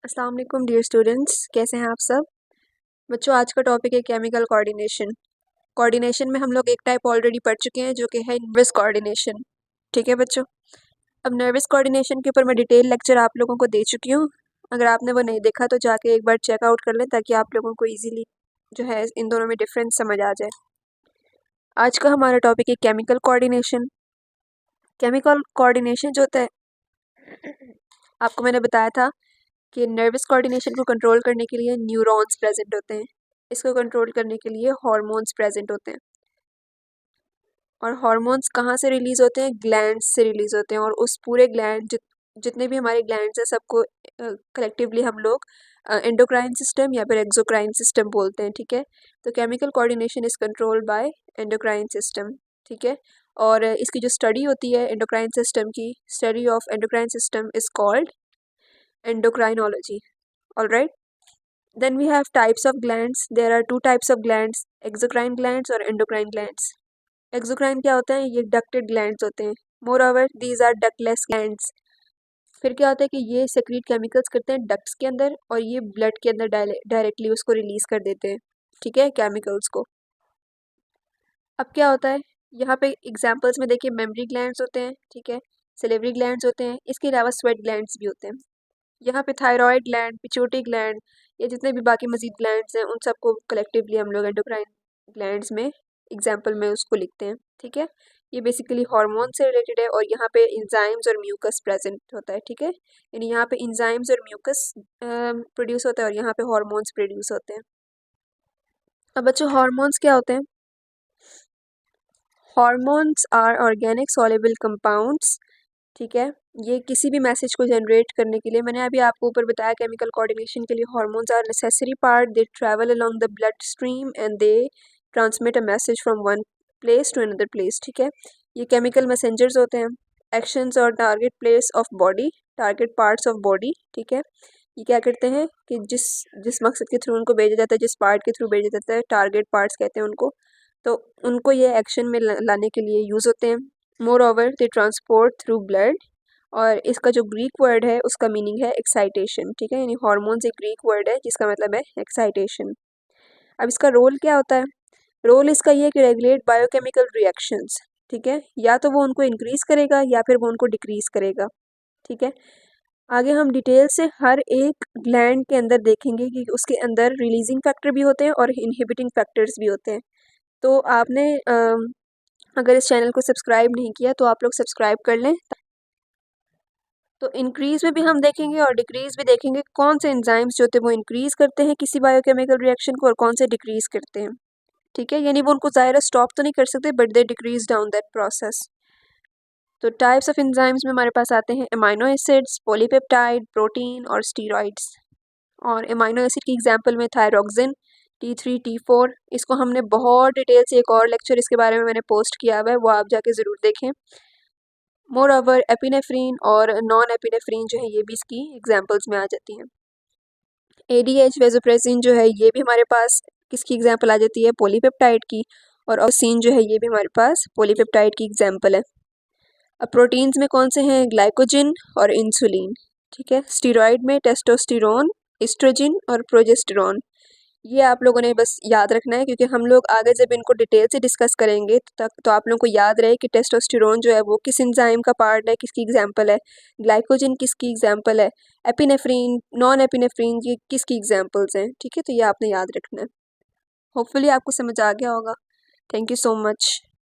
अस्सलाम वालेकुम dear students, कैसे हैं आप सब बच्चों। आज का टॉपिक है केमिकल कोऑर्डिनेशन। कोऑर्डिनेशन में हम लोग एक टाइप ऑलरेडी पढ़ चुके हैं जो कि है नर्वस कोऑर्डिनेशन। ठीक है बच्चों, अब नर्वस कोऑर्डिनेशन के ऊपर मैं डिटेल लेक्चर आप लोगों को दे चुकी हूँ। अगर आपने वो नहीं देखा तो जाके एक बार चेकआउट कर लें ताकि आप लोगों को ईजीली जो है इन दोनों में डिफरेंस समझ आ जाए। आज का हमारा टॉपिक है केमिकल कोऑर्डिनेशन। केमिकल कोऑर्डिनेशन जो होता है आपको मैंने बताया था कि नर्वस कोऑर्डिनेशन को कंट्रोल करने के लिए न्यूरॉन्स प्रेजेंट होते हैं, इसको कंट्रोल करने के लिए हार्मोन्स प्रेजेंट होते हैं। और हार्मोन्स कहाँ से रिलीज होते हैं? ग्लैंड्स से रिलीज होते हैं। और उस पूरे ग्लैंड जितने भी हमारे ग्लैंड्स हैं सबको कलेक्टिवली हम लोग एंडोक्राइन सिस्टम या फिर एक्सोक्राइन सिस्टम बोलते हैं। ठीक है, तो chemical coordination is controlled by endocrine system. ठीक है, और इसकी जो स्टडी होती है एंडोक्राइन सिस्टम की, study of endocrine system is called endocrinology. All right, then we have types of glands. There are two types of glands, exocrine glands और endocrine glands. exocrine क्या होता है? ये ducted glands होते हैं। moreover these are ductless glands. फिर क्या होता है कि ये secrete chemicals करते हैं ducts के अंदर और ये blood के अंदर डायरेक्टली उसको रिलीज कर देते हैं। ठीक है, केमिकल्स को। अब क्या होता है यहाँ पे एग्जाम्पल्स में देखिए, मेमरी ग्लैंड्स होते हैं, ठीक है, सिलेवरी ग्लैंड्स होते हैं, इसके अलावा स्वेट ग्लैंड्स भी होते हैं। यहाँ पे थायराइड ग्लैंड, पिट्यूटरी ग्लैंड या जितने भी बाकी मजीद ग्लैंड्स हैं उन सबको कलेक्टिवली हम लोग एंडोक्राइन ग्लैंड्स में एग्जाम्पल में उसको लिखते हैं। ठीक है, ये बेसिकली हार्मोन से रिलेटेड है और यहाँ पे इंजाइम्स और म्यूकस प्रेजेंट होता है। ठीक है, यानी यहाँ पे इंजाइम्स और म्यूकस प्रोड्यूस होता है और यहाँ पे हार्मोन्स प्रोड्यूस होते हैं। अब बच्चों, हार्मोन्स क्या होते हैं? Hormones are organic soluble compounds. ठीक है, ये किसी भी मैसेज को जनरेट करने के लिए, मैंने अभी आपको ऊपर बताया केमिकल कोऑर्डिनेशन के लिए hormones are necessary part, they travel along the blood stream and they transmit a message from one place to another place. ठीक है, ये केमिकल मैसेंजर्स होते हैं। एक्शंस और target place of body, target parts of body. ठीक है, ये क्या करते हैं कि जिस जिस मकसद के थ्रू उनको भेजा जाता है, जिस पार्ट के थ्रू भेजा जाता है, टारगेट पार्ट्स कहते हैं उनको, तो उनको ये एक्शन में लाने के लिए यूज़ होते हैं। मोर ओवर दे ट्रांसपोर्ट थ्रू ब्लड, और इसका जो ग्रीक वर्ड है उसका मीनिंग है एक्साइटेशन। ठीक है, यानी हार्मोन्स एक ग्रीक वर्ड है जिसका मतलब है एक्साइटेशन। अब इसका रोल क्या होता है? रोल इसका ये है कि रेगुलेट बायोकेमिकल रिएक्शंस। ठीक है, या तो वो उनको इंक्रीज करेगा या फिर वो उनको डिक्रीज करेगा। ठीक है, आगे हम डिटेल से हर एक ग्लैंड के अंदर देखेंगे कि उसके अंदर रिलीजिंग फैक्टर भी होते हैं और इनहिबिटिंग फैक्टर्स भी होते हैं। तो आपने अगर इस चैनल को सब्सक्राइब नहीं किया तो आप लोग सब्सक्राइब कर लें। तो इंक्रीज में भी हम देखेंगे और डिक्रीज भी देखेंगे, कौन से एंजाइम्स जो होते हैं वो इंक्रीज करते हैं किसी बायोकेमिकल रिएक्शन को और कौन से डिक्रीज करते हैं। ठीक है, यानी वो उनको ज़ाहिर स्टॉप तो नहीं कर सकते but they decrease down that process. तो टाइप्स ऑफ एंजाइम्स में हमारे पास आते हैं अमाइनो एसिड्स, पॉलीपेप्टाइड, प्रोटीन और स्टीरॉइड्स। और अमाइनो एसिड की एग्जांपल में थायरोक्सिन, T3, T4, इसको हमने बहुत डिटेल से एक और लेक्चर इसके बारे में मैंने पोस्ट किया हुआ है, वो आप जाके ज़रूर देखें। मोर ओवर एपिनेफ्रीन और नॉन एपिनेफ्रीन जो है ये भी इसकी एग्जांपल्स में आ जाती हैं। ADH वेजोप्रेसिन जो है ये भी हमारे पास किसकी एग्जांपल आ जाती है? पॉलीपेप्टाइड की। और ऑक्सीन जो है ये भी हमारे पास पॉलीपेप्टाइड की एग्जांपल है। अब प्रोटीन्स में कौन से हैं? ग्लाइकोजन और इंसुलिन। ठीक है, स्टीरॉयड में टेस्टोस्टेरोन, एस्ट्रोजन और प्रोजेस्टेरोन। ये आप लोगों ने बस याद रखना है क्योंकि हम लोग आगे जब इनको डिटेल से डिस्कस करेंगे तो आप लोगों को याद रहे कि टेस्टोस्टेरोन जो है वो किस एंजाइम का पार्ट है, किसकी एग्जांपल है, ग्लाइकोजन किसकी एग्जांपल है, एपिनेफ्रीन, नॉन एपिनेफ्रीन ये किसकी एग्जांपल्स हैं। ठीक है, तो ये आपने याद रखना है। होपफुली आपको समझ आ गया होगा। Thank you so much.